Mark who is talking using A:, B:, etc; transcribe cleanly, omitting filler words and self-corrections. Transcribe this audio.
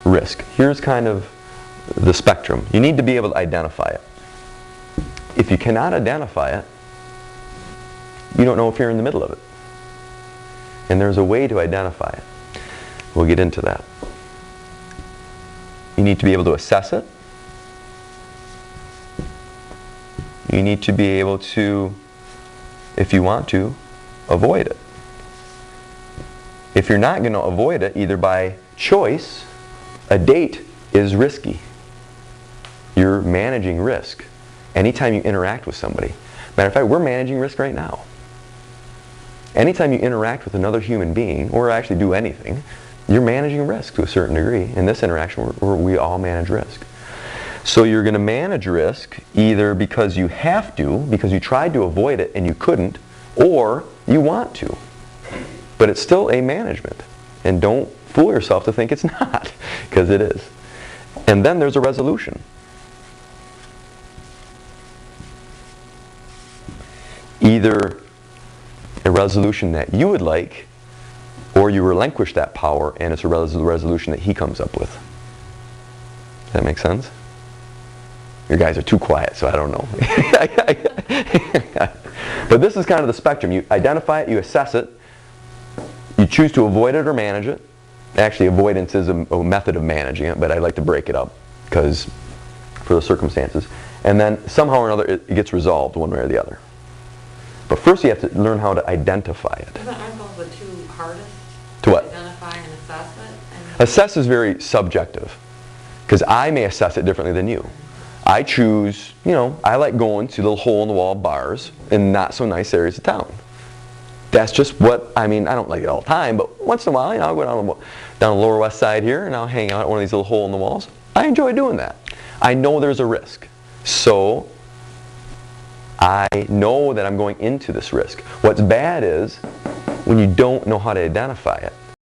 A: risk. Here's kind of the spectrum. You need to be able to identify it. If you cannot identify it, you don't know if you're in the middle of it. And there's a way to identify it. We'll get into that. You need to be able to assess it. You need to be able to, if you want to, avoid it. If you're not going to avoid it, either by choice, a date is risky. You're managing risk anytime you interact with somebody. Matter of fact, we're managing risk right now. Anytime you interact with another human being, or actually do anything, you're managing risk to a certain degree. In this interaction, we all manage risk. So you're going to manage risk either because you have to, because you tried to avoid it and you couldn't, or you want to. But it's still a management. And don't fool yourself to think it's not, because it is. And then there's a resolution. Either a resolution that you would like, or you relinquish that power and it's a resolution that he comes up with. Does that make sense? You guys are too quiet, so I don't know. But this is kind of the spectrum. You identify it, you assess it, you choose to avoid it or manage it. Actually, avoidance is a method of managing it, but I like to break it up because for the circumstances. And then somehow or another it gets resolved one way or the other. But first you have to learn how to identify it.
B: Aren't those the two hardest?
A: To what?
B: Identify and assess it?
A: Assess is very subjective, because I may assess it differently than you. I choose, I like going to little hole-in-the-wall bars in not so nice areas of town. That's just what, I don't like it all the time, but once in a while, I'll go down the Lower West Side here and I'll hang out at one of these little hole-in-the-walls. I enjoy doing that. I know there's a risk. So I know that I'm going into this risk. What's bad is when you don't know how to identify it.